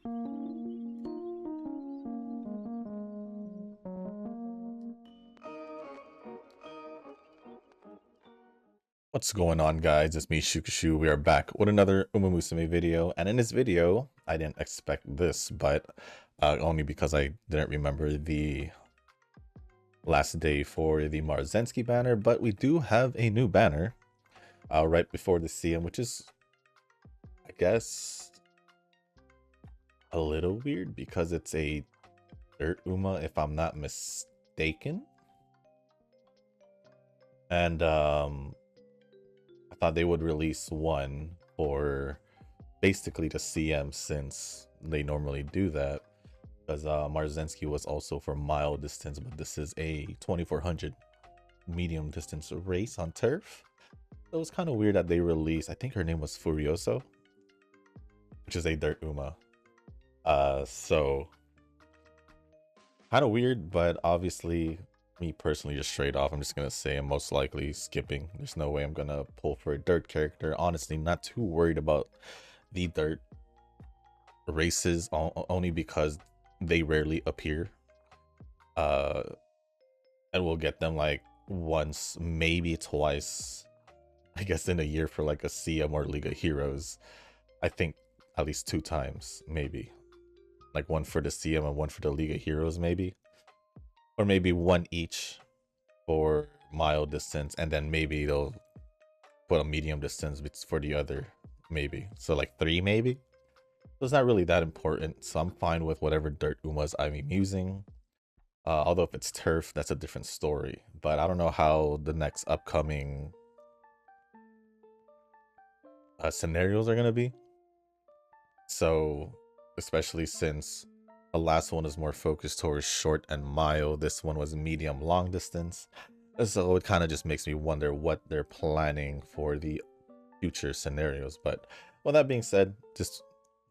What's going on, guys? It's me, Shukashu. We are back with another Musume video, and in this video, I didn't expect this, but only because I didn't remember the last day for the Marzensky banner, but we do have a new banner right before the CM, which is, I guess, a little weird because it's a Dirt Uma, if I'm not mistaken. And I thought they would release one for basically the CM, since they normally do that, because Marzensky was also for mile distance, but this is a 2400 medium distance race on turf. So it was kind of weird that they released, I think her name was Furioso, which is a Dirt Uma. So kind of weird, but obviously me personally, just straight off, I'm just gonna say I'm most likely skipping. There's no way I'm gonna pull for a dirt character. Honestly, not too worried about the dirt races, only because they rarely appear. And we'll get them like once, maybe twice, I guess, in a year for like a CM or League of Heroes. I think at least 2 times, maybe. Like one for the CM and one for the League of Heroes, maybe. Or maybe one each for mile distance, and then maybe they'll put a medium distance for the other, maybe. So like 3 maybe. So it's not really that important. So I'm fine with whatever Dirt Umas I'm using. Although if it's turf, that's a different story. But I don't know how the next upcoming scenarios are going to be. So especially since the last one is more focused towards short and mile, this one was medium long distance. So it kind of just makes me wonder what they're planning for the future scenarios. But with that being said, this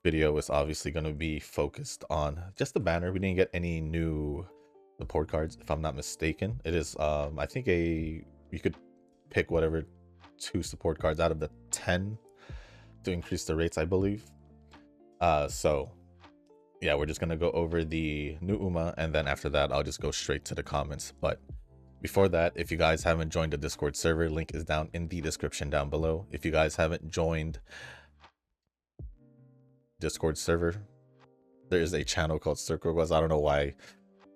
video is obviously going to be focused on just the banner. We didn't get any new support cards, if I'm not mistaken. It is I think you could pick whatever 2 support cards out of the 10 to increase the rates, I believe. So yeah, we're just gonna go over the new Uma, and then after that I'll just go straight to the comments. But before that, if you guys haven't joined the Discord server, link is down in the description down below. If you guys haven't joined Discord server, there is a channel called Circle Request. I don't know why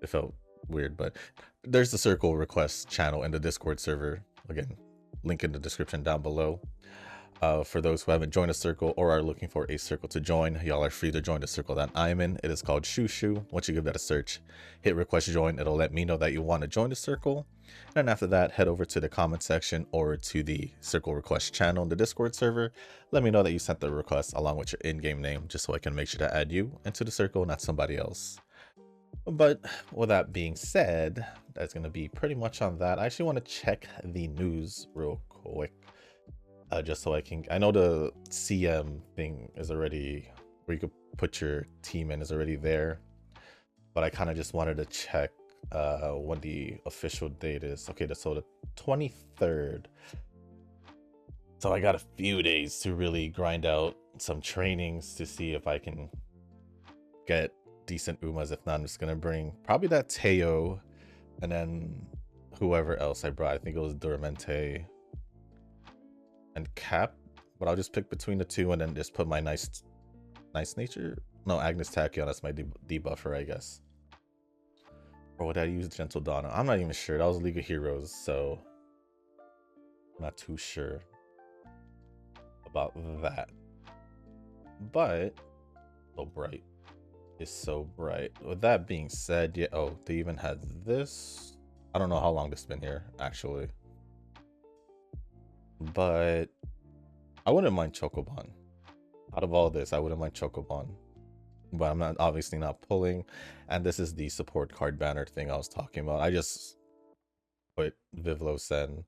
it felt weird, but there's the Circle Request channel in the Discord server. Again, link in the description down below. For those who haven't joined a circle or are looking for a circle to join, y'all are free to join the circle that I'm in. It is called Shushu. Once you give that a search, hit request join. It'll let me know that you want to join the circle. And after that, head over to the comment section or to the circle request channel in the Discord server. Let me know that you sent the request along with your in-game name, just so I can make sure to add you into the circle, not somebody else. But with that being said, that's going to be pretty much on that. I actually want to check the news real quick. Just so I know the CM thing is already, where you could put your team in, is already there, but I kind of just wanted to check when the official date is. Okay, so the 23rd. So I got a few days to really grind out some trainings to see if I can get decent Umas. If not, I'm just gonna bring probably that Teo, and then whoever else I brought. I think it was Dormente and Cap, but I'll just pick between the 2 and then just put my nice nature. No, Agnes Tachyon, that's my debuffer, I guess. Or would I use Gentle Donna? I'm not even sure. That was League of Heroes, so I'm not too sure about that. But so bright is so bright. With that being said, yeah. Oh, they even had this. I don't know how long this has been here actually, but I wouldn't mind Chocoban. Out of all this, I wouldn't mind Chocoban, but I'm not, obviously not pulling. And this is the support card banner thing I was talking about. I just put Vivlo-sen,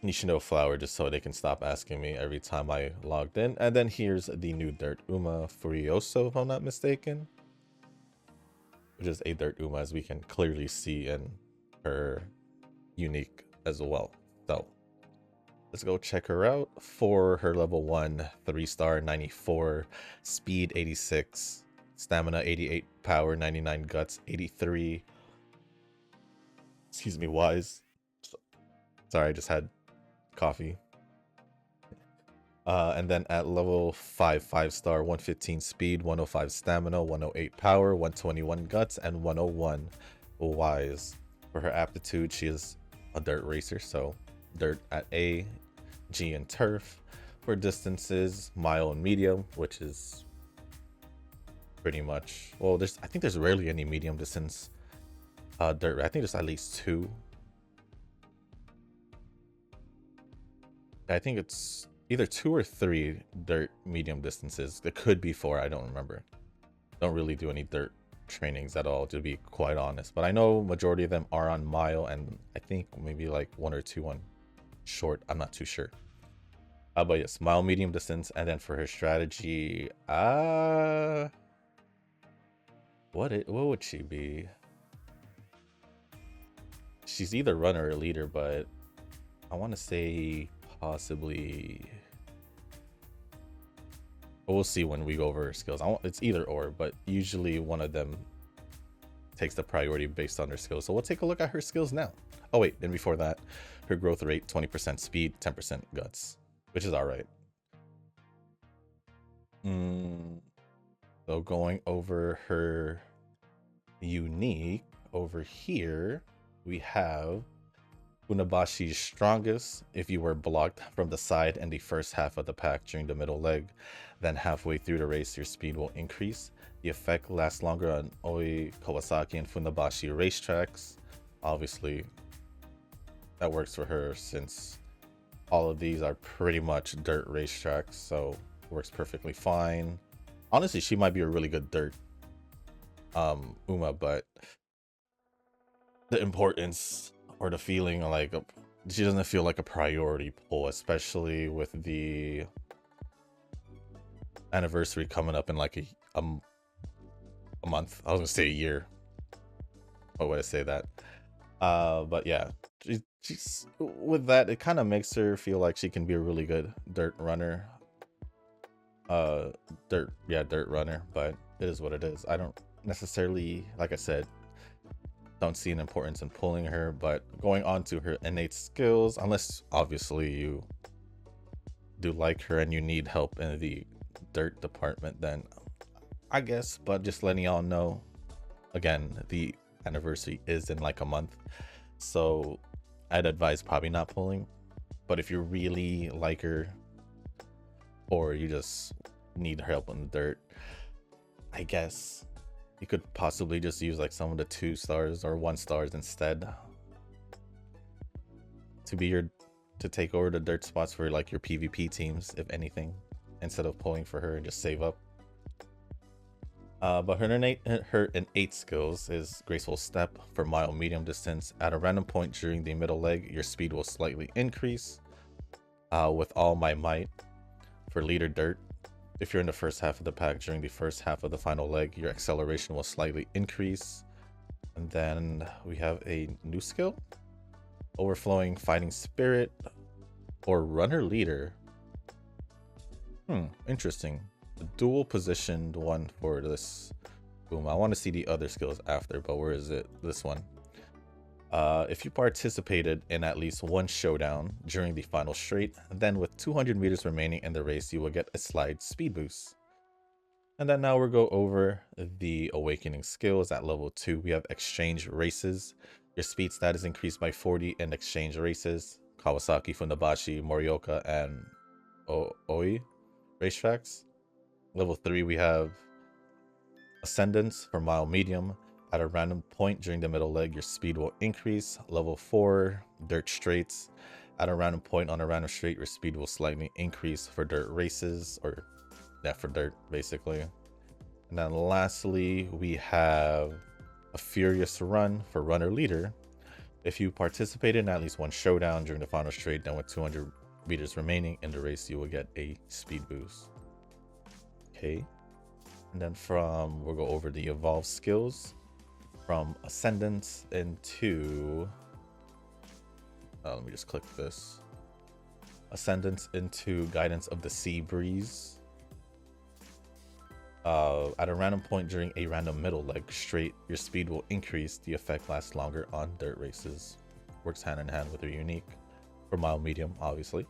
Nishino Flower, just so they can stop asking me every time I logged in. And then here's the new Dirt Uma, Furioso, if I'm not mistaken, which is a Dirt Uma, as we can clearly see in her unique as well. So let's go check her out. For her level 1, 3-star, 94, speed 86, stamina 88, power 99, guts 83. Excuse me, wise. Sorry, I just had coffee. And then at level 5, 5-star, 115 speed, 105 stamina, 108 power, 121 guts, and 101 wise. For her aptitude, she is a dirt racer, so dirt at A, G and turf. For distances, mile and medium, which is pretty much, well, I think there's rarely any medium distance dirt. I think there's at least 2. I think it's either 2 or 3 dirt medium distances. It could be 4, I don't remember. Don't really do any dirt trainings at all, to be quite honest, but I know majority of them are on mile, and I think maybe like 1 or 2 on short. I'm not too sure. But yes, mile, medium distance. And then for her strategy, what would she be? She's either runner or leader, but I want to say possibly, we'll see when we go over her skills. It's either or, but usually one of them takes the priority based on her skills. So we'll take a look at her skills now. Oh wait, and before that, her growth rate, 20% speed, 10% guts, which is all right. So going over her unique, over here, we have Funabashi's strongest. If you were blocked from the side in the first half of the pack during the middle leg, then halfway through the race, your speed will increase. The effect lasts longer on Oi, Kawasaki, and Funabashi racetracks. Obviously, that works for her since all of these are pretty much dirt racetracks, so it works perfectly fine. Honestly, she might be a really good dirt Uma, but the importance or the feeling like she doesn't feel like a priority pull, especially with the anniversary coming up in like a month. I was gonna say a year. Why would I say that? But yeah, she's with that, it kind of makes her feel like she can be a really good dirt runner. Dirt runner, but it is what it is. I don't necessarily, like I said, don't see an importance in pulling her. But going on to her innate skills, unless obviously you do like her and you need help in the dirt department, then I guess. But just letting y'all know, again, the anniversary is in like a month, so I'd advise probably not pulling. But if you really like her, or you just need help in the dirt, I guess you could possibly just use like some of the 2 stars or 1 stars instead to take over the dirt spots for like your PvP teams, if anything, instead of pulling for her and just save up. But her innate skills is graceful step for mile medium distance. At a random point during the middle leg, your speed will slightly increase. With all my might. For leader dirt, if you're in the first half of the pack during the first half of the final leg, your acceleration will slightly increase. And then we have a new skill, overflowing fighting spirit or runner leader. Interesting. The dual positioned one for this. Boom. I want to see the other skills after, but where is it? This one. If you participated in at least 1 showdown during the final straight, then with 200 meters remaining in the race, you will get a slide speed boost. And then now we'll go over the awakening skills. At level 2, we have exchange races. Your speed stat is increased by 40 in exchange races. Kawasaki, Funabashi, Morioka, and Oi racetracks. Level 3, we have ascendance for mile medium. At a random point during the middle leg, your speed will increase. Level 4, dirt straights. At a random point on a random straight, your speed will slightly increase for dirt races, or yeah, for dirt basically. And then lastly, we have a furious run for runner leader. If you participated in at least 1 showdown during the final straight, then with 200 meters remaining in the race, you will get a speed boost. Okay. And then we'll go over the evolved skills. From ascendance into let me just click this. Ascendance into Guidance of the Sea Breeze. At a random point during a random middle leg straight, your speed will increase. The effect lasts longer on dirt races. Works hand in hand with your unique for mild medium, obviously.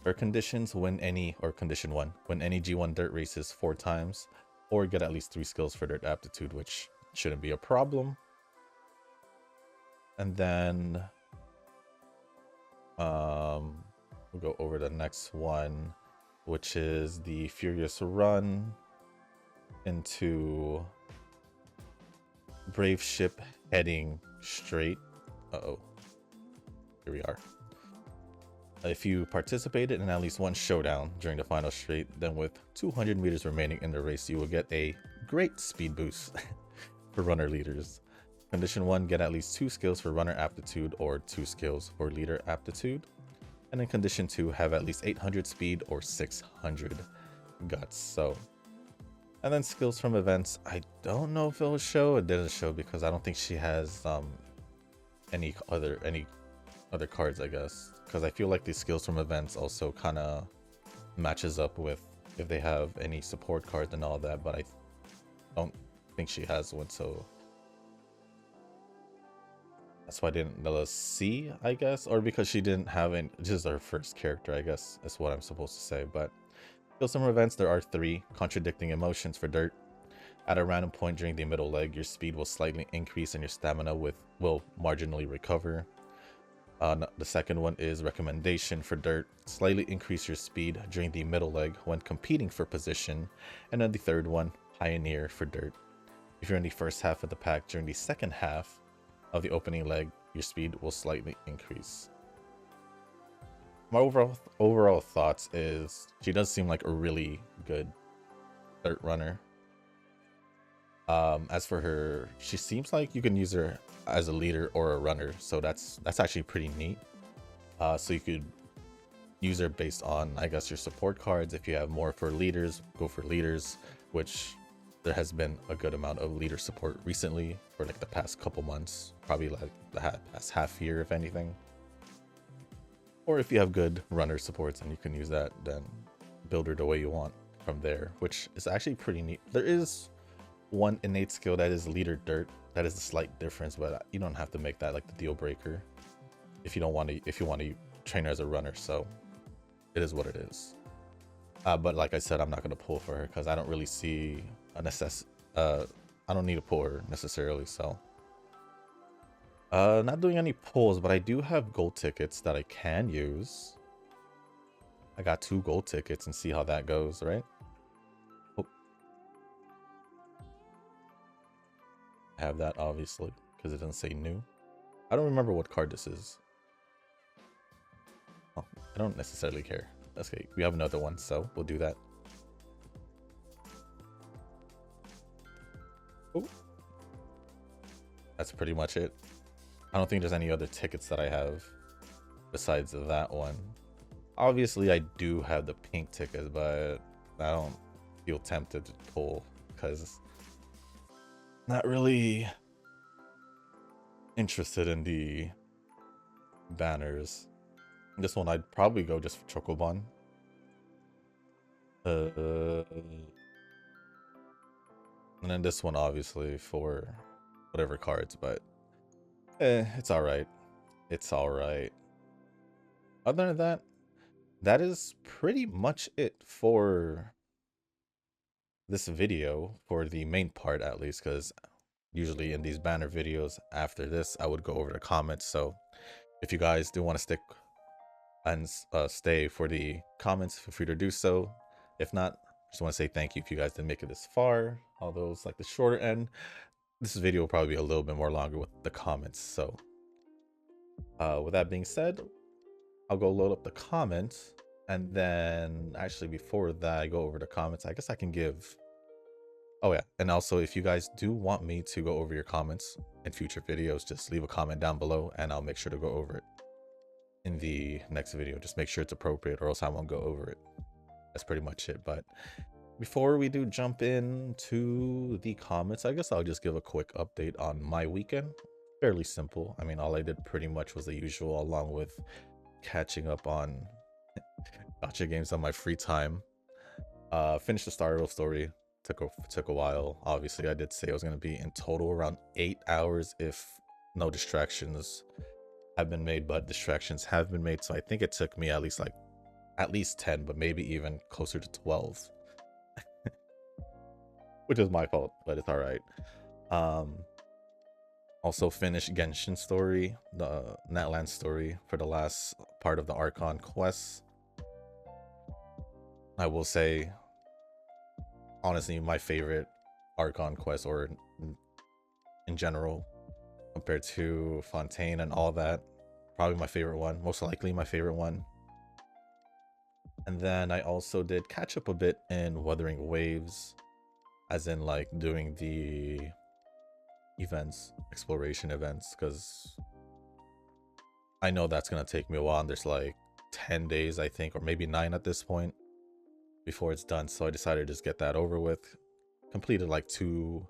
Or conditions when any, or condition 1, when any G1 dirt races 4 times, or get at least 3 skills for dirt aptitude, which shouldn't be a problem. And then we'll go over the next one, which is the Furious Run into Brave Ship heading straight. Uh-oh. Here we are. If you participated in at least one showdown during the final straight, then with 200 meters remaining in the race, you will get a great speed boost for runner leaders. Condition 1, get at least 2 skills for runner aptitude or 2 skills for leader aptitude. And in condition 2, have at least 800 speed or 600 guts. So, and then skills from events. I don't know if it will show. It didn't show because I don't think she has any other cards, I guess, because I feel like the skills from events also kind of matches up with if they have any support cards and all that, but I don't think she has one, so that's why I didn't let us see, I guess, or because she didn't have any, just her first character, I guess is what I'm supposed to say. But skills from events, there are 3. Contradicting emotions for dirt. At a random point during the middle leg, your speed will slightly increase and your stamina will marginally recover. The second one is recommendation for dirt. Slightly increase your speed during the middle leg when competing for position. And then the third one, pioneer for dirt. If you're in the first half of the pack during the second half of the opening leg, your speed will slightly increase. My overall thoughts is she does seem like a really good dirt runner. As for her, she seems like you can use her as a leader or a runner, so that's actually pretty neat. So you could use her based on, I guess, your support cards. If you have more for leaders, go for leaders, which there has been a good amount of leader support recently for like the past couple months, probably like the past half year, if anything. Or if you have good runner supports and you can use that, then build her the way you want from there, which is actually pretty neat. There is one innate skill that is leader dirt. That is a slight difference, but you don't have to make that like the deal breaker if you don't want to, if you want to train her as a runner. So it is what it is. But like I said, I'm not going to pull for her because I don't really see a I don't need to pull her necessarily. So not doing any pulls, but I do have gold tickets that I can use. I got 2 gold tickets and see how that goes, right? Oh. I have that obviously because it doesn't say new. I don't remember what card this is. Oh, I don't necessarily care. Okay, we have another one, so we'll do that. Oh. That's pretty much it. I don't think there's any other tickets that I have besides that one. Obviously, I do have the pink tickets, but I don't feel tempted to pull because not really interested in the banners. This one I'd probably go just for Chocobon. And then this one obviously for whatever cards, but it's alright. It's alright. Other than that, that is pretty much it for this video, for the main part at least, because usually in these banner videos after this I would go over the comments. So if you guys do want to stick and stay for the comments, feel free to do so. If not, just want to say thank you if you guys didn't make it this far, although it's like the shorter end. This video will probably be a little bit more longer with the comments. So with that being said, I'll go load up the comments, and then actually before that I go over the comments, I guess I can give, oh yeah, and also if you guys do want me to go over your comments in future videos, just leave a comment down below and I'll make sure to go over it in the next video. Just make sure it's appropriate or else I won't go over it. That's pretty much it. But before we do jump into the comments, I guess I'll just give a quick update on my weekend. Fairly simple. I mean, all I did pretty much was the usual, along with catching up on Gotcha games on my free time. Finished the Star Rail story. Took a while. Obviously, I did say I was gonna be in total around 8 hours if no distractions have been made, but distractions have been made. So I think it took me at least 10, but maybe even closer to 12, which is my fault, but it's all right. Also finished Genshin story, the Natland story for the last part of the Archon quest. I will say, honestly, my favorite Archon quest, or in general, compared to Fontaine and all that, probably my favorite one, most likely my favorite one. And then I also did catch up a bit in Wuthering Waves, as in like doing the events, exploration events, because I know that's gonna take me a while, and there's like 10 days, I think, or maybe 9 at this point before it's done. So I decided to just get that over with. Completed like 2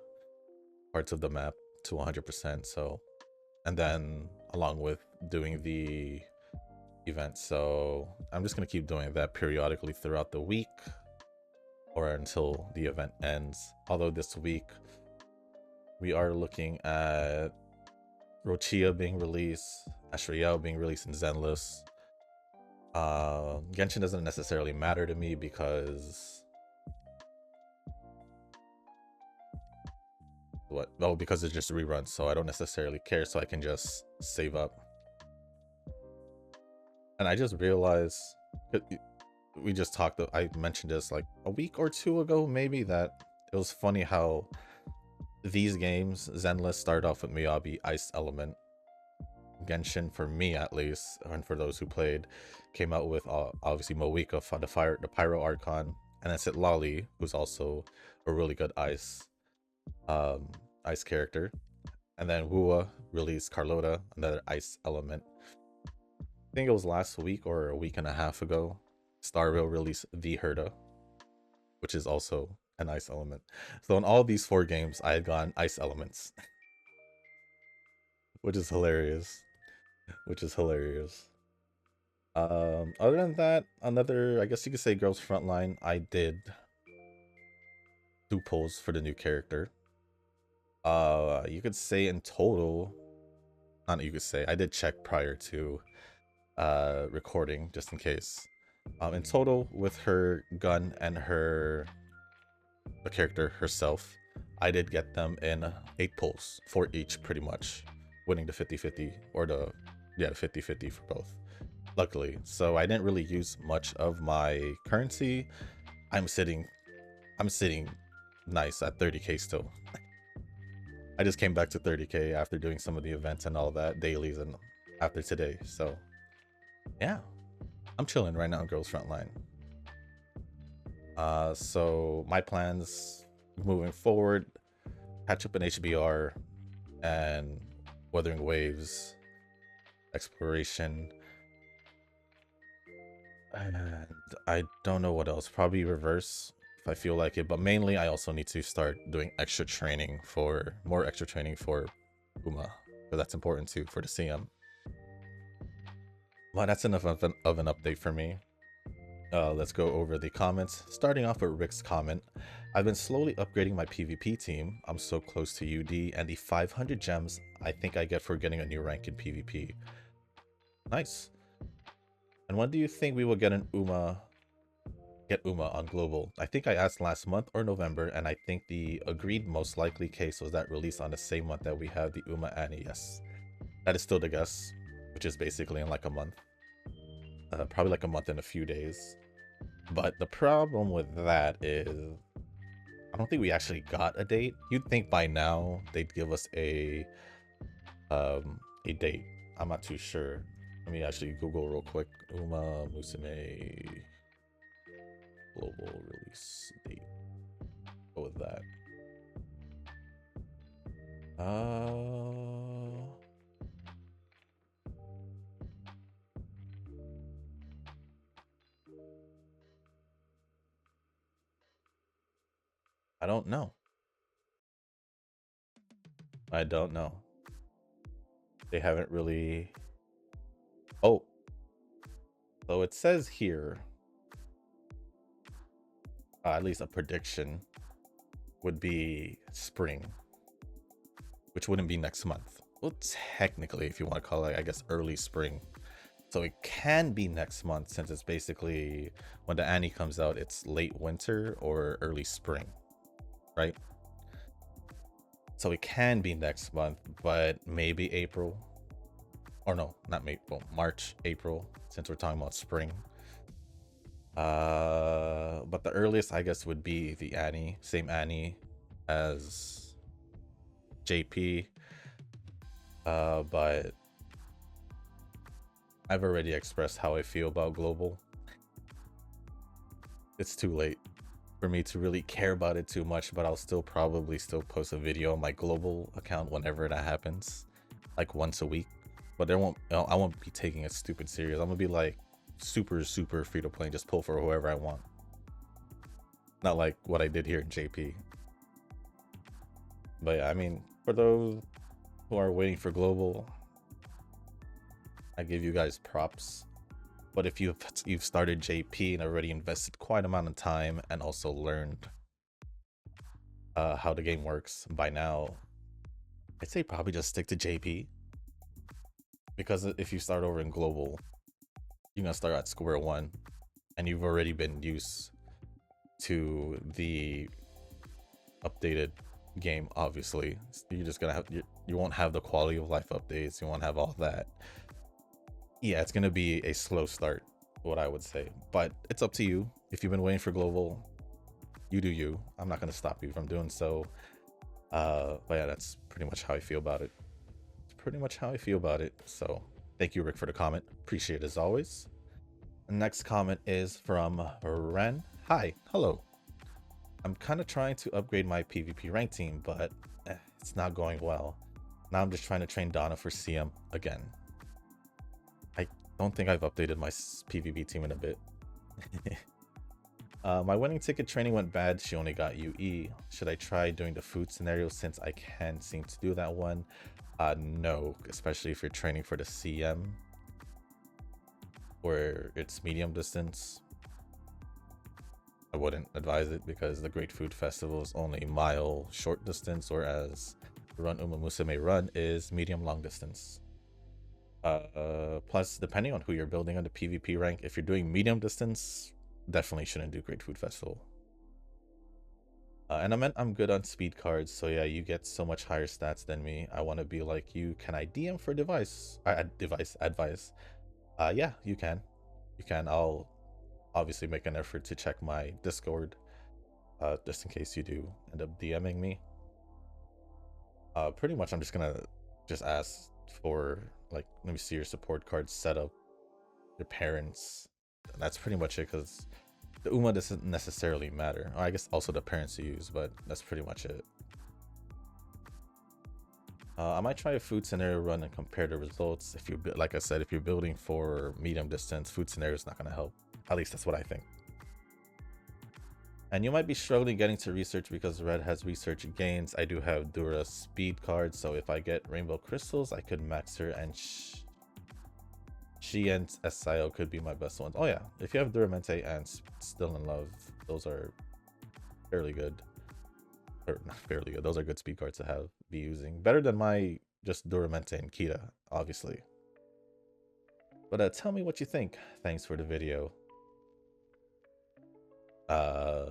parts of the map to 100%. So, and then along with doing the event. So I'm just gonna keep doing that periodically throughout the week or until the event ends. Although this week we are looking at Rochia being released, Asriel being released in Zenless. Genshin doesn't necessarily matter to me because because it's just a rerun, so I don't necessarily care, so I can just save up. And I just realized, we just talked, I mentioned this like a week or 2 ago maybe, that it was funny how these games, Zenless started off with Miyabi Ice Element. Genshin, for me at least, and for those who played, came out with obviously Moika, the Pyro Archon, and then Citlali, who's also a really good ice character. And then Wua released Carlota, another ice element. I think it was last week or a week and a half ago. Star Rail released the Herda, which is also an ice element. So in all these 4 games, I had gotten ice elements, which is hilarious. Other than that, another, I guess you could say, Girls Frontline, I did 2 polls for the new character. You could say in total, not you could say, I did check prior to recording just in case. In total, with her gun and the character herself, I did get them in 8 polls for each, pretty much, winning the 50-50, or the 50-50 for both, luckily. So I didn't really use much of my currency. I'm sitting nice at 30k still. I just came back to 30k after doing some of the events and all that, dailies, and after today. So yeah, I'm chilling right now in Girls Frontline. So my plans moving forward, catch up in HBR and Wuthering Waves, exploration, and I don't know what else. Probably reverse if I feel like it, but mainly I also need to start doing more extra training for Uma, but that's important too for the CM. Well, that's enough of an update for me. Let's go over the comments. Starting off with Rick's comment. I've been slowly upgrading my PvP team. I'm so close to UD and the 500 gems I think I get for getting a new rank in PvP. Nice. And when do you think we will get Uma on global? I think I asked last month or November, and I think the agreed most likely case was that release on the same month that we have the Uma Annie. Yes, that is still the guess, which is basically in like a month. Probably like a month and a few days. But the problem with that is, I don't think we actually got a date. You'd think by now they'd give us a date. I'm not too sure. Let me actually Google real quick. Uma Musume global release date. Go with that. I don't know. I don't know. They haven't really. Oh, So it says here, at least a prediction would be spring, which wouldn't be next month. Well, technically, if you want to call it, I guess, early spring. So it can be next month, since it's basically when the Annie comes out, it's late winter or early spring, right? So it can be next month, but maybe April. Or no, not April, March, April, since we're talking about spring. But the earliest, I guess, would be the Annie, same Annie as JP. But I've already expressed how I feel about global. It's too late for me to really care about it too much, but I'll probably still post a video on my global account whenever that happens, like once a week. But I won't be taking it stupid serious. I'm gonna be like super free to play and just pull for whoever I want. Not like what I did here in JP. But yeah, I mean, for those who are waiting for global, I give you guys props. But if you've started JP and already invested quite amount of time and also learned how the game works by now, I'd say probably just stick to JP. Because if you start over in global, you're gonna start at square one, and you've already been used to the updated game. Obviously, you're just gonna have you won't have the quality of life updates. You won't have all that. Yeah, it's gonna be a slow start, what I would say. But it's up to you. If you've been waiting for global, you do you. I'm not gonna stop you from doing so. But yeah, that's pretty much how I feel about it. So thank you, Rick, for the comment. Appreciate it as always. The next comment is from Ren. Hi, hello. I'm kind of trying to upgrade my PvP rank team, but it's not going well. Now I'm just trying to train Donna for CM again. I don't think I've updated my PvP team in a bit. My winning ticket training went bad. She only got UE. Should I try doing the food scenario since I can't seem to do that one? No, especially if you're training for the CM where it's medium distance. I wouldn't advise it because the Great Food Festival is only mile short distance, whereas Run Musume Run is medium long distance. Plus, depending on who you're building on the PvP rank, if you're doing medium distance, definitely shouldn't do Great Food Festival. And I meant I'm good on speed cards, so yeah, you get so much higher stats than me. I want to be like you. Can I DM for device advice? Yeah, you can. I'll obviously make an effort to check my Discord, just in case you do end up DMing me. Pretty much I'm just gonna ask for, like, let me see your support card setup, your parents. That's pretty much it, because the UMA doesn't necessarily matter. I guess also the parents you use, but that's pretty much it. I might try a food scenario run and compare the results. If you, like I said, if you're building for medium distance, food scenario is not going to help. At least that's what I think. And you might be struggling getting to research because Red has research gains. I do have Dura speed cards, so if I get rainbow crystals, I could max her, and she and SIO could be my best ones. Oh yeah, if you have Duramente and Still in Love, those are fairly good. Or not fairly good, those are good speed cards to be using. Better than my just Duramente and Kita, obviously. But tell me what you think. Thanks for the video. I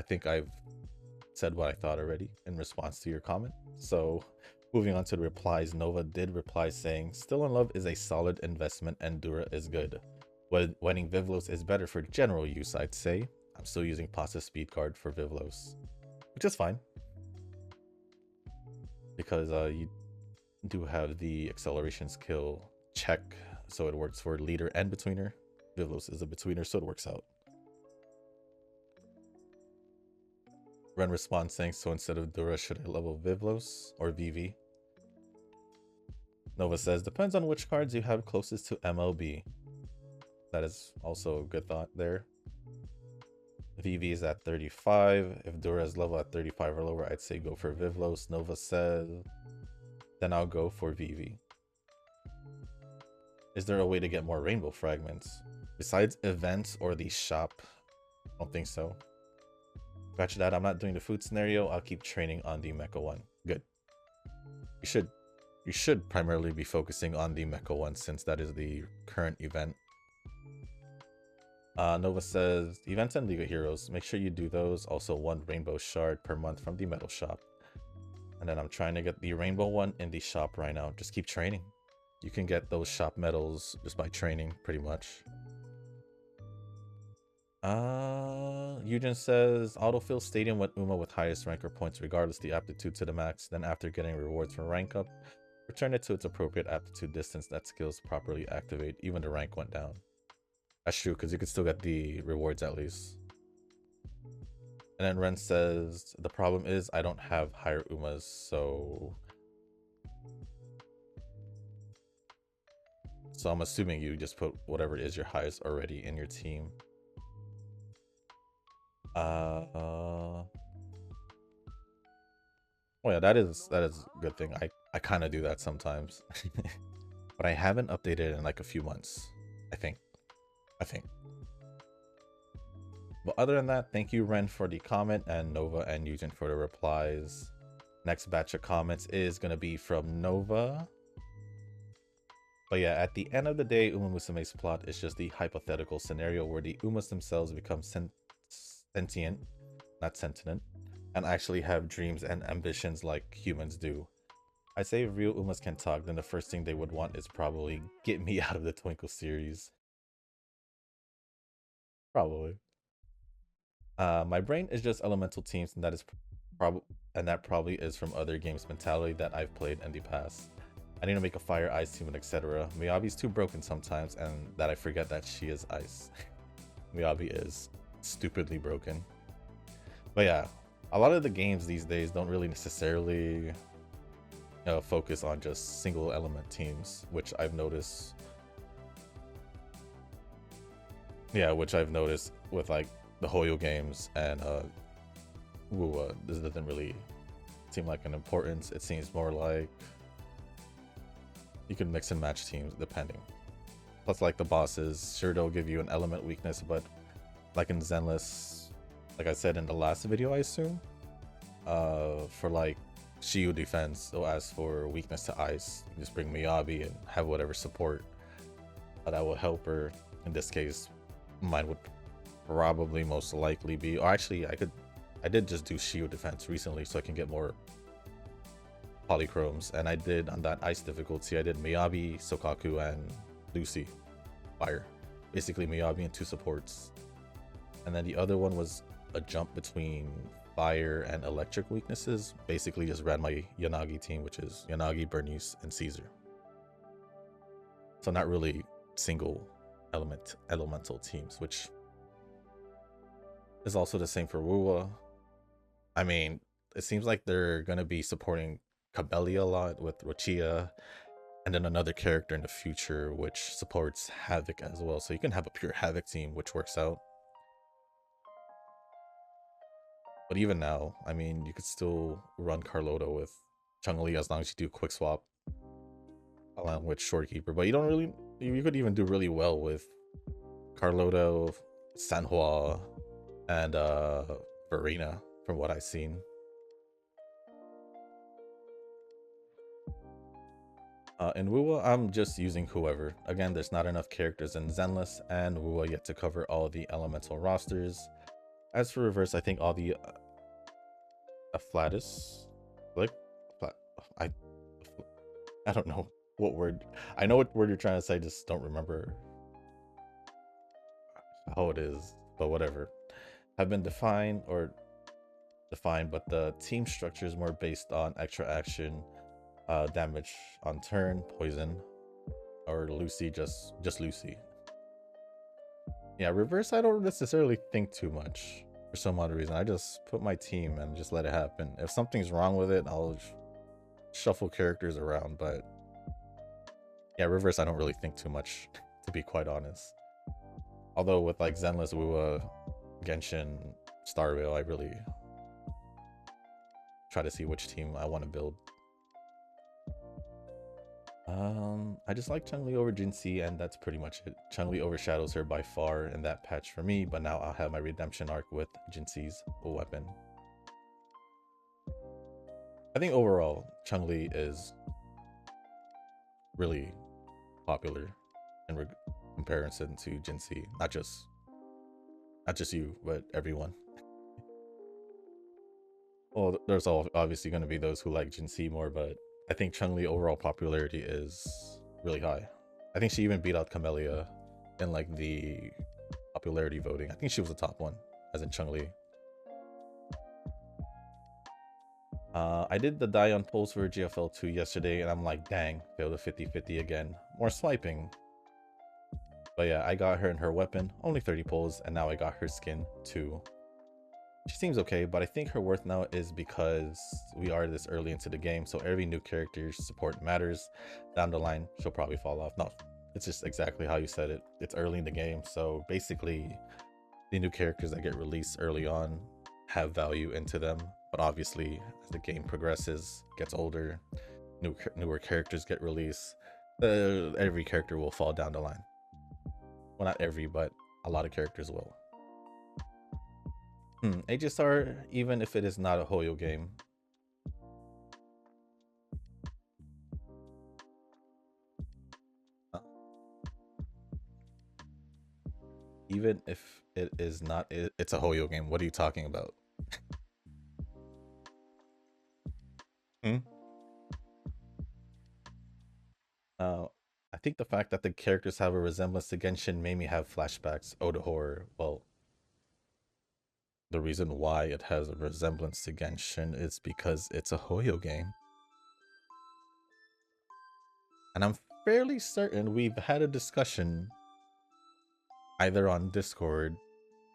think I've said what I thought already in response to your comment. So moving on to the replies, Nova did reply saying, Still in Love is a solid investment and Dura is good. Winning Vivlos is better for general use, I'd say. I'm still using Pasta speed card for Vivlos, which is fine. Because you do have the acceleration skill check, so it works for leader and betweener. Vivlos is a betweener, so it works out. Ren responds saying, so instead of Dura, should I level Vivlos or VV? Nova says, depends on which cards you have closest to MLB. That is also a good thought there. VV is at 35. If Dura is level at 35 or lower, I'd say go for Vivlos. Nova says, then I'll go for VV. Is there a way to get more rainbow fragments? Besides events or the shop? I don't think so. Scratch that, I'm not doing the food scenario. I'll keep training on the mecha one. Good. You should primarily be focusing on the mecha one since that is the current event. Nova says, events and League of Heroes. Make sure you do those. Also 1 rainbow shard per month from the metal shop. And then I'm trying to get the rainbow one in the shop right now. Just keep training. You can get those shop medals just by training, pretty much. Eugen says, autofill stadium with Uma with highest rank or points regardless the aptitude to the max. Then after getting rewards from rank up, return it to its appropriate aptitude distance that skills properly activate. Even the rank went down. That's true, because you could still get the rewards at least. And then Ren says, the problem is I don't have higher Umas, so I'm assuming you just put whatever it is your highest already in your team. Oh yeah, that is a good thing. I kind of do that sometimes. But I haven't updated in like a few months, I think. But other than that, thank you Ren for the comment and Nova and Eugen for the replies. Next batch of comments is going to be from Nova. But yeah, at the end of the day, Uma Musume's plot is just the hypothetical scenario where the Umas themselves become sentient, not sentient, and actually have dreams and ambitions like humans do. I'd say if real Umas can talk, then the first thing they would want is probably get me out of the Twinkle series. Probably. My brain is just elemental teams, and that probably is from other games mentality that I've played in the past. I need to make a fire, ice team, and etc. Miyabi's too broken sometimes, and that I forget that she is ice. Miyabi is stupidly broken. But yeah, a lot of the games these days don't really necessarily focus on just single element teams, which I've noticed. Yeah, which I've noticed with like the Hoyo games and Wuwa. This doesn't really seem like an importance. It seems more like you can mix and match teams depending. Plus, like the bosses, sure they'll give you an element weakness, but like in Zenless, like I said in the last video, I assume, for like shield defense, they'll ask for weakness to ice. You just bring Miyabi and have whatever support that will help her. In this case, mine would probably most likely be, or actually I did just do shield defense recently so I can get more polychromes, and I did on that ice difficulty, I did Miyabi, Sokaku, and Lucy fire. Basically Miyabi and 2 supports. And then the other one was a jump between fire and electric weaknesses. Basically just ran my Yanagi team, which is Yanagi, Bernice, and Caesar. So not really single elemental teams, which is also the same for Wuwa. I mean, it seems like they're gonna be supporting Cabelli a lot with Rochia, and then another character in the future which supports Havoc as well. So you can have a pure Havoc team, which works out. But even now, I mean, you could still run Carlota with Chun-Li as long as you do quick swap along with Shorekeeper. But you don't really, you could even do really well with Carlota, Sanhua, and Verena from what I've seen. In Wuwa, I'm just using whoever. Again, there's not enough characters in Zenless and Wuwa yet to cover all the elemental rosters. As for reverse, I think all the Afflatus, like, I don't know what word. I know what word you're trying to say, just don't remember how it is, but whatever. Have been defined, but the team structure is more based on extra action, damage on turn, poison, or Lucy, just Lucy. Yeah, reverse, I don't necessarily think too much for some odd reason. I just put my team and just let it happen. If something's wrong with it, I'll shuffle characters around. But yeah, reverse, I don't really think too much, to be quite honest. Although with like Zenless, Wuwa, Genshin, Starvale, I really try to see which team I want to build. I just like Chun-Li over Jin-Si, and that's pretty much it. Chun-Li overshadows her by far in that patch for me, but now I'll have my redemption arc with Jin-Si's weapon. I think overall, Chun-Li is really popular in comparison to Jin-Si. Not just you, but everyone. Well, there's obviously going to be those who like Jin-Si more, but I think Chun-Li overall popularity is really high. I think she even beat out Camellia in like the popularity voting. I think she was the top one, as in Chun-Li. I did the Dion polls for GFL2 yesterday, and I'm like, dang, failed a 50-50 again. More swiping. But yeah, I got her and her weapon, only 30 pulls, and now I got her skin too. She seems okay, but I think her worth now is because we are this early into the game, so every new character's support matters. Down the line, she'll probably fall off. No, it's just exactly how you said it. It's early in the game, so basically the new characters that get released early on have value into them, but obviously as the game progresses, gets older, newer characters get released, every character will fall down the line. Well, not every, but a lot of characters will. HSR, even if it is not a Hoyo game. Even if it is not, it's a Hoyo game. What are you talking about? Hmm? I think the fact that the characters have a resemblance to Genshin made me have flashbacks. Oh, the horror. Well, the reason why it has a resemblance to Genshin is because it's a Hoyo game. And I'm fairly certain we've had a discussion either on Discord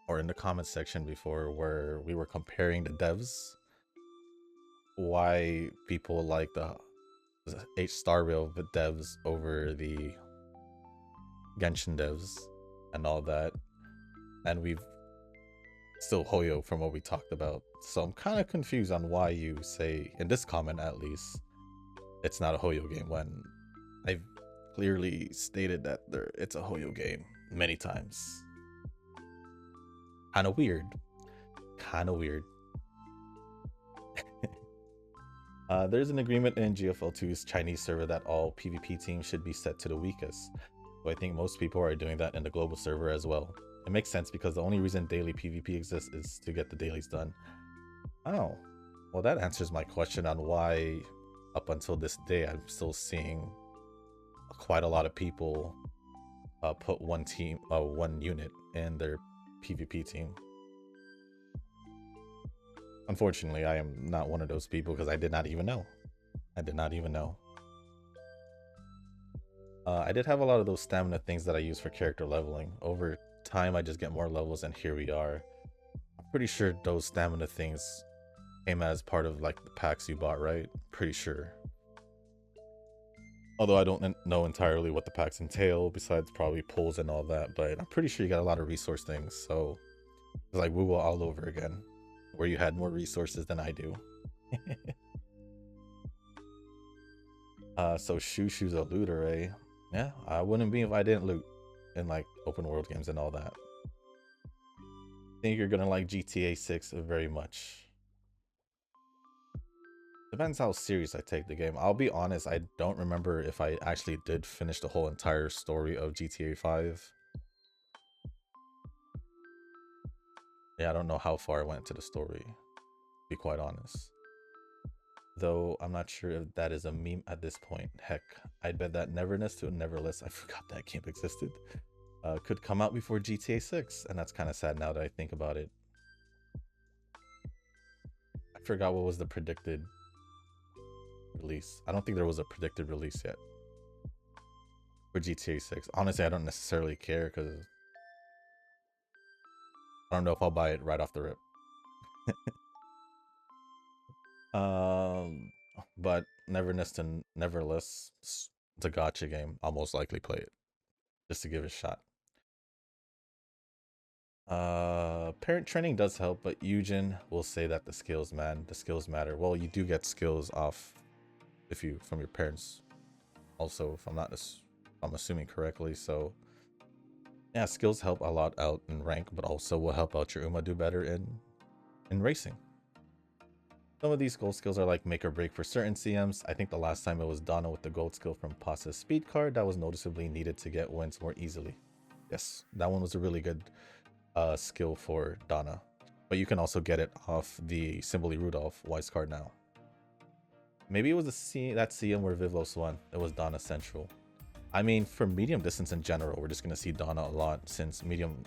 or in the comment section before where we were comparing the devs, why people like the H-Star Rail devs over the Genshin devs and all that. And we've still Hoyo from what we talked about. So I'm kind of confused on why you say, in this comment at least, it's not a Hoyo game when I've clearly stated that it's a Hoyo game many times. Kind of weird. Kind of weird. There's an agreement in GFL2's Chinese server that all PvP teams should be set to the weakest. So I think most people are doing that in the global server as well. It makes sense because the only reason daily PvP exists is to get the dailies done. Oh, well that answers my question on why up until this day I'm still seeing quite a lot of people put one unit in their PvP team. Unfortunately, I am not one of those people because I did not even know. I did not even know. I did have a lot of those stamina things that I use for character leveling. Over time, I just get more levels, and here we are. I'm pretty sure those stamina things came as part of like the packs you bought, right? Pretty sure. Although I don't know entirely what the packs entail, besides probably pulls and all that, but I'm pretty sure you got a lot of resource things, so it's like WoW all over again, where you had more resources than I do. So Shushu's a looter, eh? Yeah, I wouldn't be if I didn't loot in like open world games and all that. I think you're gonna like GTA 6 very much. Depends how serious I take the game. I'll be honest, I don't remember if I actually did finish the whole entire story of GTA 5. Yeah, I don't know how far I went to the story, to be quite honest. Though I'm not sure if that is a meme at this point. Heck, I'd bet that Neverness to Neverless, I forgot that game existed, could come out before GTA 6, and that's kind of sad now that I think about it. I forgot what was the predicted release. I don't think there was a predicted release yet for GTA 6. Honestly, I don't necessarily care because I don't know if I'll buy it right off the rip. But Neverness to Neverless, it's a gotcha game. I'll most likely play it just to give it a shot. Parent training does help, but Eugen will say that the skills matter. Well, you do get skills off if you from your parents. Also, if I'm assuming correctly. So yeah, skills help a lot out in rank, but also will help out your Uma do better in racing. Some of these gold skills are like make or break for certain CMs. I think the last time it was Donna with the gold skill from Pasa's speed card that was noticeably needed to get wins more easily. Yes, that one was a really good skill for Donna. But you can also get it off the Simboli Rudolph Wise card now. Maybe it was that CM where Vivlos won. It was Donna Central. I mean, for medium distance in general, we're just going to see Donna a lot since medium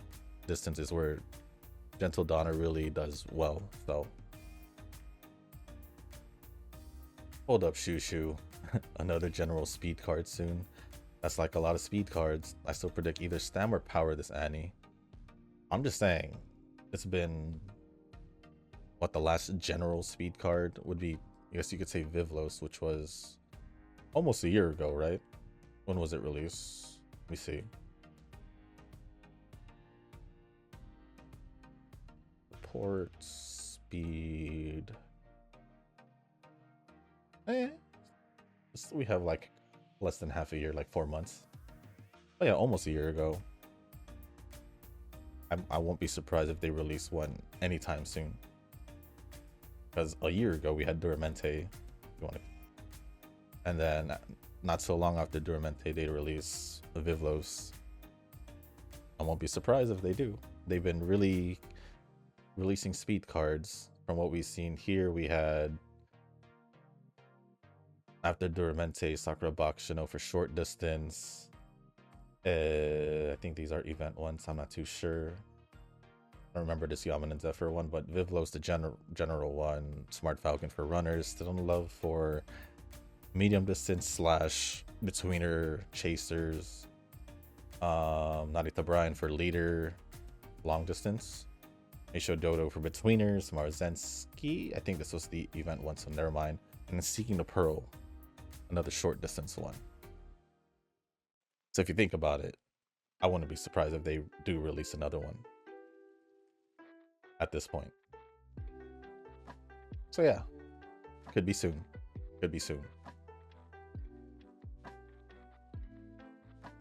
distance is where Gentle Donna really does well. So, hold up, Shushu. Another general speed card soon. That's like a lot of speed cards. I still predict either Stam or Power this Annie. I'm just saying, it's been what the last general speed card would be. I guess you could say Vivlos, which was almost a year ago, right? When was it released? Let me see. Port speed. We have like less than half a year, like 4 months. Oh yeah, almost a year ago. I won't be surprised if they release one anytime soon. Because a year ago we had Duramente, and then not so long after Duramente they release the Vivlos. I won't be surprised if they do. They've been really releasing speed cards. From what we've seen here, we had after Duramente, Sakura Bakshino for short distance. I think these are event ones. I'm not too sure. I don't remember this Yaman and Zephyr one, but Vivlos the general one. Smart Falcon for runners. Still in love for medium distance slash betweener chasers. Narita Brian for leader long distance. Meisho Dodo for betweeners. Marzensky. I think this was the event one, so never mind. And then Seeking the Pearl, another short distance one. So if you think about it, I wouldn't be surprised if they do release another one at this point. So yeah, could be soon. Could be soon.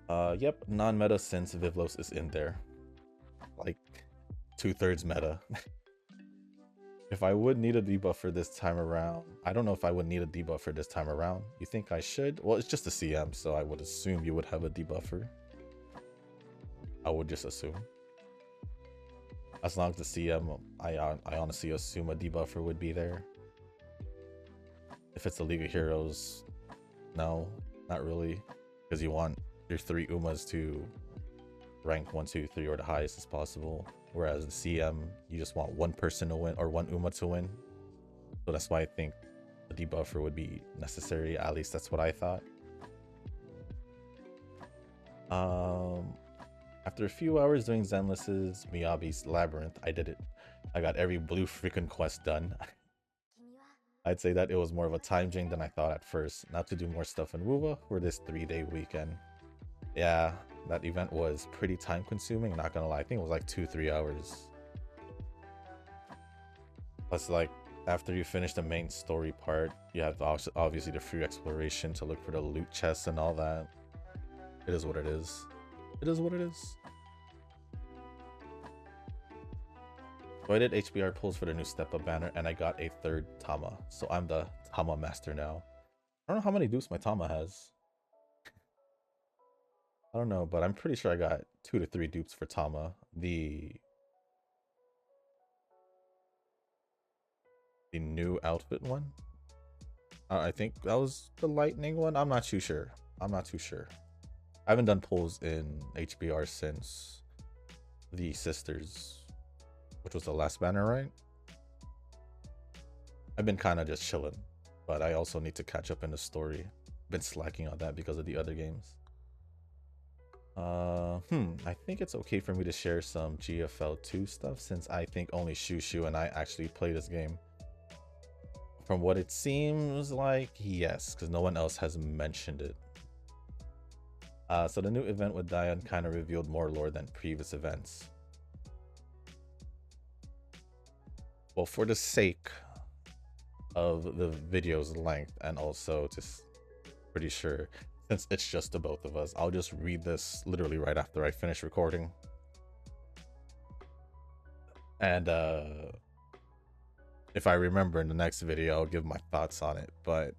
Yep, non-meta since Vivlos is in there. Like 2/3 meta. If I would need a debuffer this time around, I don't know if I would need a debuffer this time around. You think I should? Well, it's just a CM, so I would assume you would have a debuffer. I would just assume. As long as the CM, I honestly assume a debuffer would be there. If it's a League of Heroes, no, not really. Because you want your 3 Umas to rank 1, 2, 3 or the highest as possible. Whereas the CM, you just want one person to win or one Uma to win. So that's why I think a debuffer would be necessary. At least that's what I thought. After a few hours doing Zenless's Miyabi's Labyrinth, I did it. I got every blue freaking quest done. I'd say that it was more of a time drain than I thought at first. Not to do more stuff in WUWA for this 3-day weekend. Yeah, that event was pretty time consuming, not gonna lie. I think it was like 2-3 hours. Plus, like, after you finish the main story part, you have obviously the free exploration to look for the loot chests and all that. It is what it is. It is what it is. So I did HBR pulls for the new Step Up banner, and I got a 3rd Tama. So I'm the Tama master now. I don't know how many dupes my Tama has. I don't know, but I'm pretty sure I got 2 to 3 dupes for Tama. The new outfit one. I think that was the lightning one. I'm not too sure. I'm not too sure. I haven't done pulls in HBR since the Sisters, which was the last banner, right? I've been kind of just chilling, but I also need to catch up in the story. Been slacking on that because of the other games. I think it's okay for me to share some GFL 2 stuff since I think only Shushu and I actually play this game. From what it seems like, yes, because no one else has mentioned it. So the new event with Dion kind of revealed more lore than previous events. Well, for the sake of the video's length and also just pretty sure since it's just the both of us, I'll just read this literally right after I finish recording. And if I remember in the next video, I'll give my thoughts on it. But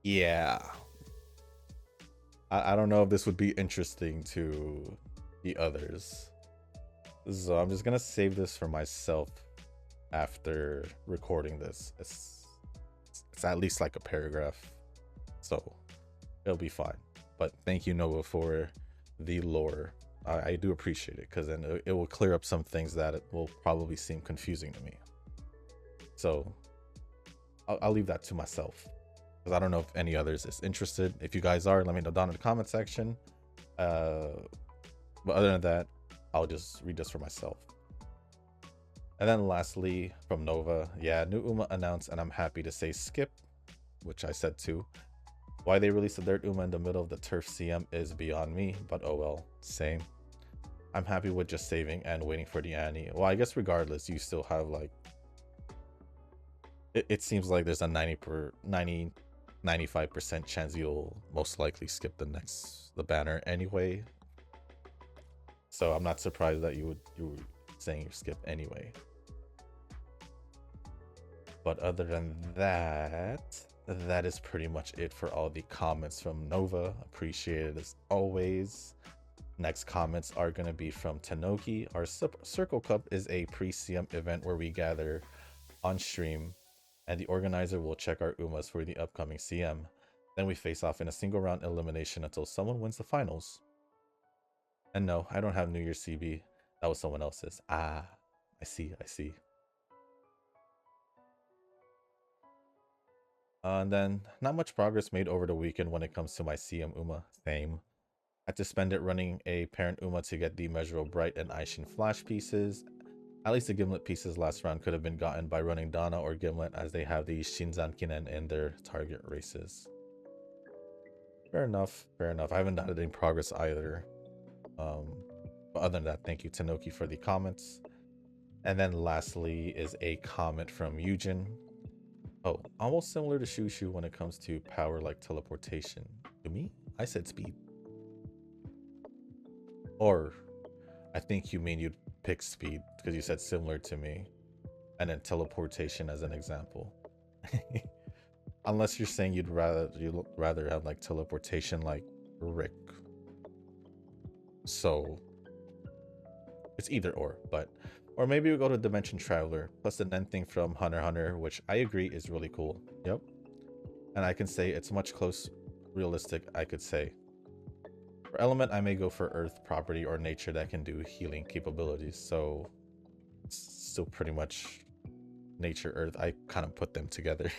yeah, I don't know if this would be interesting to the others. So I'm just gonna save this for myself after recording this. It's at least like a paragraph, so it'll be fine. But thank you, Nova, for the lore. I do appreciate it, because then it will clear up some things that it will probably seem confusing to me. So I'll leave that to myself, because I don't know if any others is interested. If you guys are, let me know down in the comment section. But other than that, I'll just read this for myself. And then lastly, from Nova, yeah, new UMA announced, and I'm happy to say skip, which I said too. Why they released the dirt UMA in the middle of the turf CM is beyond me, but oh well, same. I'm happy with just saving and waiting for the Annie. Well, I guess regardless, you still have like, it seems like there's a 95% chance you'll most likely skip the banner anyway. So I'm not surprised that you were saying you skip anyway. But other than that, that is pretty much it for all the comments from Nova. Appreciate it as always. Next comments are going to be from Tanoki. Our Circle Cup is a pre-CM event where we gather on stream, and the organizer will check our UMAs for the upcoming CM. Then we face off in a single round elimination until someone wins the finals. And no, I don't have New Year's CB. That was someone else's. Ah, I see. And then not much progress made over the weekend when it comes to my CM UMA. Same. Had to spend it running a parent UMA to get the Measurable Bright and Aishin Flash pieces. At least the Gimlet pieces last round could have been gotten by running Dana or Gimlet, as they have the Shinzankinen in their target races. Fair enough. I haven't done any progress either. But other than that, thank you, Tanoki, for the comments. And then lastly is a comment from Eugen. Oh, almost similar to Shushu when it comes to power, like teleportation. To me, I said speed. Or I think you mean you'd pick speed because you said similar to me, and then teleportation as an example. Unless you're saying you'd rather have like teleportation like Rick. So it's either or maybe we go to Dimension Traveler plus the Nen thing from Hunter x Hunter, which I agree is really cool. Yep. And I can say it's much close realistic, I could say. For element, I may go for earth property or nature that can do healing capabilities. So it's still pretty much nature, earth. I kind of put them together.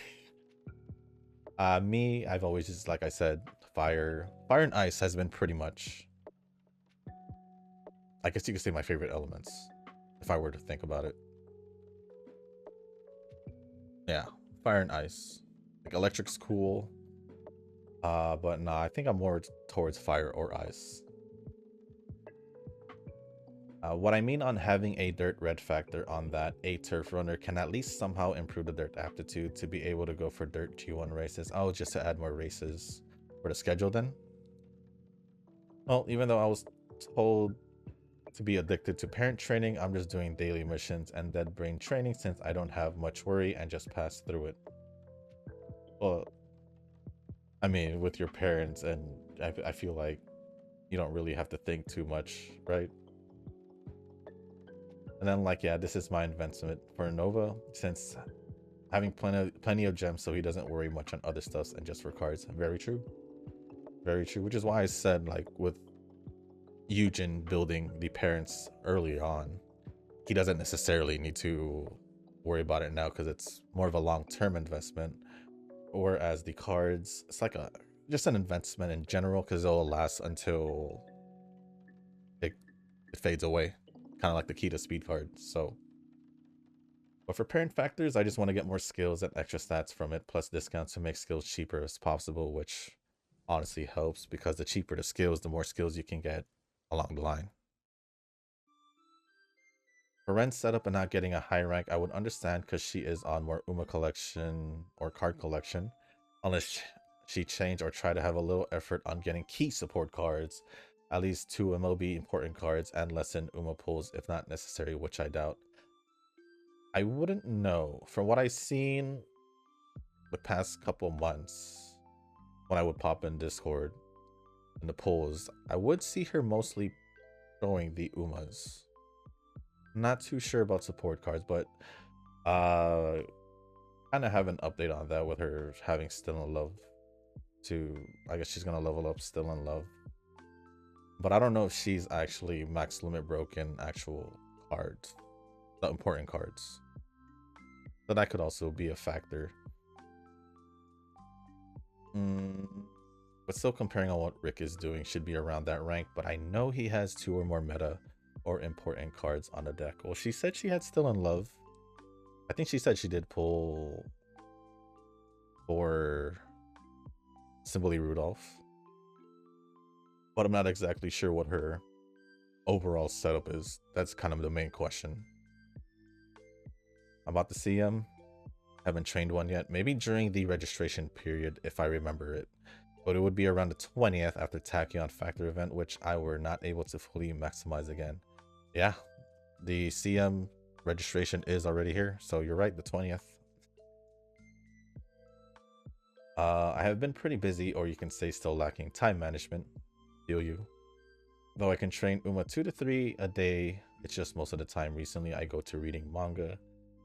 Me, I've always just, like I said, fire and ice has been pretty much, I guess you could say, my favorite elements, if I were to think about it. Yeah, fire and ice. Like electric's cool. But nah, I think I'm more towards fire or ice. What I mean on having a dirt red factor on that, a turf runner can at least somehow improve the dirt aptitude to be able to go for dirt G1 races. Oh, just to add more races for the schedule then? Well, even though I was told to be addicted to parent training, I'm just doing daily missions and dead brain training since I don't have much worry and just pass through it. Well, I mean, with your parents, and I feel like you don't really have to think too much, right? And then, like, yeah, this is my investment for Nova, since having plenty of gems, so he doesn't worry much on other stuff and just for cards. Very true. Which is why I said, like, with Eugen building the parents early on, he doesn't necessarily need to worry about it now because it's more of a long-term investment. Whereas the cards, it's like just an investment in general because it'll last until it fades away, kind of like the key to speed card. So, but for parent factors, I just want to get more skills and extra stats from it, plus discounts to make skills cheaper as possible, which honestly helps because the cheaper the skills, the more skills you can get along the line. For Ren's setup and not getting a high rank, I would understand because she is on more UMA collection or card collection. Unless she changed or try to have a little effort on getting key support cards, at least 2 MLB important cards, and lessen Uma pulls if not necessary, which I doubt. I wouldn't know. From what I've seen the past couple months, when I would pop in Discord in the polls, I would see her mostly throwing the Umas. Not too sure about support cards, but kind of have an update on that with her having Still in Love to, I guess she's gonna level up Still in Love, but I don't know if she's actually max limit broken actual cards, the important cards. So that could also be a factor. But still, comparing on what Rick is doing, should be around that rank, but I know he has 2 or more meta or important cards on the deck. Well, she said she had Still in Love. I think she said she did pull for Simply Rudolph, but I'm not exactly sure what her overall setup is. That's kind of the main question. I'm about to see him. Haven't trained one yet. Maybe during the registration period, if I remember it. But it would be around the 20th after Tachyon Factor event, which I were not able to fully maximize again. Yeah, the CM registration is already here, so you're right, the 20th. I have been pretty busy, or you can say still lacking time management. Feel you. Though I can train Uma 2 to 3 a day, it's just most of the time recently I go to reading manga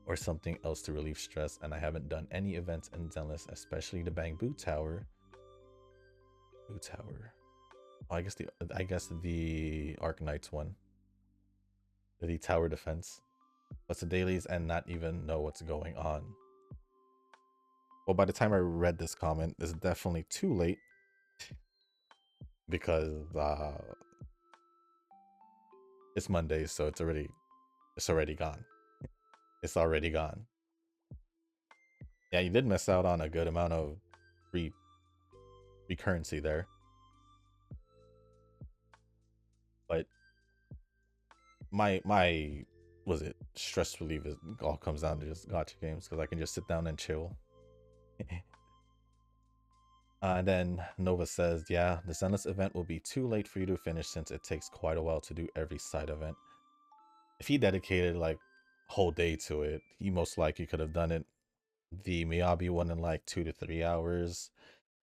or something else to relieve stress, and I haven't done any events in Zenless, especially the Bamboo Tower. Boo Tower. Oh, I guess the Arc Knights one. The tower defense. What's the dailies and not even know what's going on. Well, by the time I read this comment, it's definitely too late because it's Monday, so it's already gone. It's already gone. Yeah, you did miss out on a good amount of free currency there. But my was it stress relief is all comes down to just gacha games because I can just sit down and chill. And then Nova says, yeah, the Zenless event will be too late for you to finish since it takes quite a while to do every side event. If he dedicated like a whole day to it, he most likely could have done it. The Miyabi one in like 2 to 3 hours.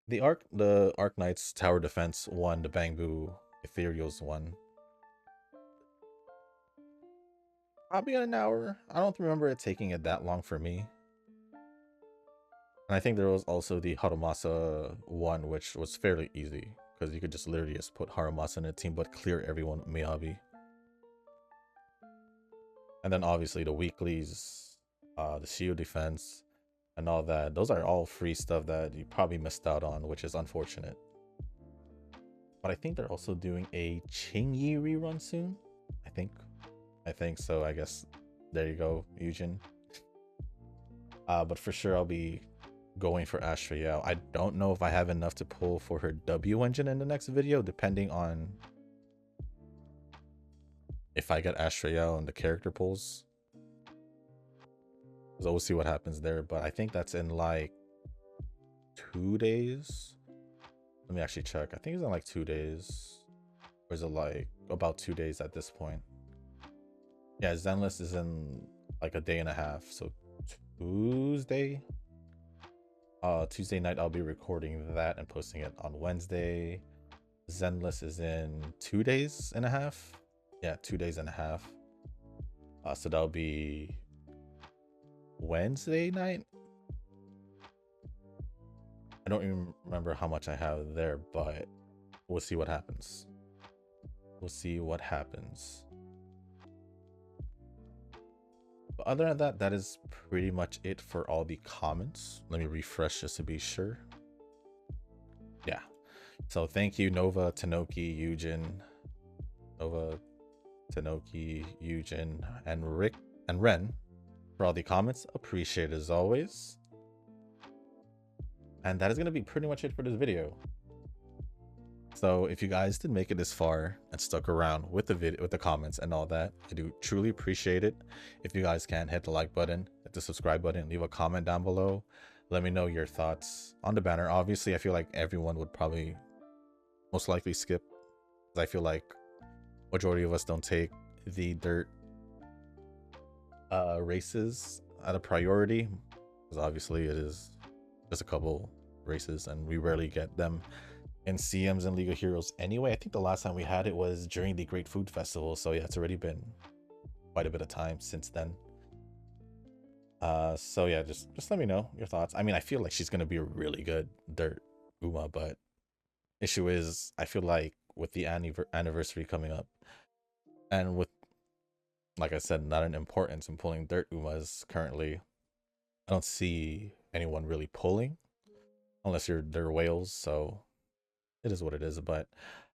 The Arc Knight's Tower Defense one, the Bamboo Ethereals one, probably an hour. I don't remember it taking it that long for me. And I think there was also the Harumasa one, which was fairly easy because you could just literally just put Harumasa in a team but clear everyone with Miyabi. And then obviously the weeklies, the shield defense, and all that. Those are all free stuff that you probably missed out on, which is unfortunate. But I think they're also doing a Qingyi rerun soon. I think so. I guess there you go, Eugen. But for sure I'll be going for Astrael. I don't know if I have enough to pull for her W engine in the next video, depending on if I get Astrael and the character pulls. So we'll see what happens there. But I think that's in like 2 days. Let me actually check. I think it's in like 2 days. Or is it like about 2 days at this point? Yeah, Zenless is in like a day and a half. So Tuesday night I'll be recording that and posting it on Wednesday. Zenless is in 2 days and a half. Yeah, 2 days and a half. So that'll be Wednesday night. I don't even remember how much I have there, but we'll see what happens. We'll see what happens. But other than that, that is pretty much it for all the comments. Let me refresh just to be sure. Yeah. So thank you, Nova, Tanoki, Eugen, Nova, Tanoki, Eugen, and Rick and Ren for all the comments. Appreciate it as always. And that is going to be pretty much it for this video. So if you guys did make it this far and stuck around with the video, with the comments and all that, I do truly appreciate it. If you guys can, hit the like button, hit the subscribe button, leave a comment down below. Let me know your thoughts on the banner. Obviously, I feel like everyone would probably most likely skip. I feel like majority of us don't take the dirt races at a priority, because obviously it is just a couple races and we rarely get them in CMs and League of Heroes anyway. I think the last time we had it was during the Great Food Festival, so yeah, it's already been quite a bit of time since then. So yeah, just let me know your thoughts. I mean, I feel like she's gonna be a really good dirt Uma, but issue is I feel like with the anniversary coming up, and with, like I said, not an importance in pulling dirt Umas currently, I don't see anyone really pulling unless they're whales. So it is what it is. But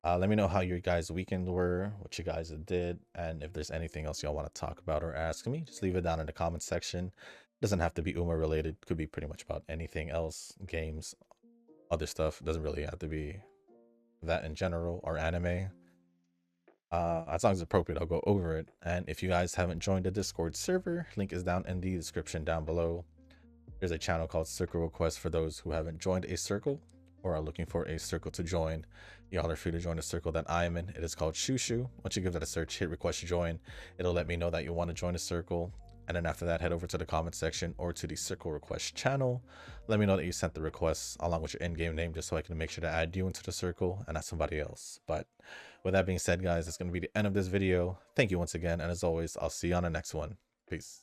let me know how your guys' weekend were, what you guys did, and if there's anything else y'all want to talk about or ask me, just leave it down in the comment section. It doesn't have to be Uma related, could be pretty much about anything else, games, other stuff. It doesn't really have to be that in general or anime. As long as it's appropriate, I'll go over it. And if you guys haven't joined the Discord server, link is down in the description down below. There's a channel called Circle Request for those who haven't joined a circle or are looking for a circle to join. Y'all are free to join the circle that I am in. It is called Shushu. Once you give that a search, hit request to join. It'll let me know that you want to join a circle. And then after that, head over to the comment section or to the circle request channel. Let me know that you sent the request along with your in-game name, just so I can make sure to add you into the circle and not somebody else. But with that being said, guys, that's going to be the end of this video. Thank you once again. And as always, I'll see you on the next one. Peace.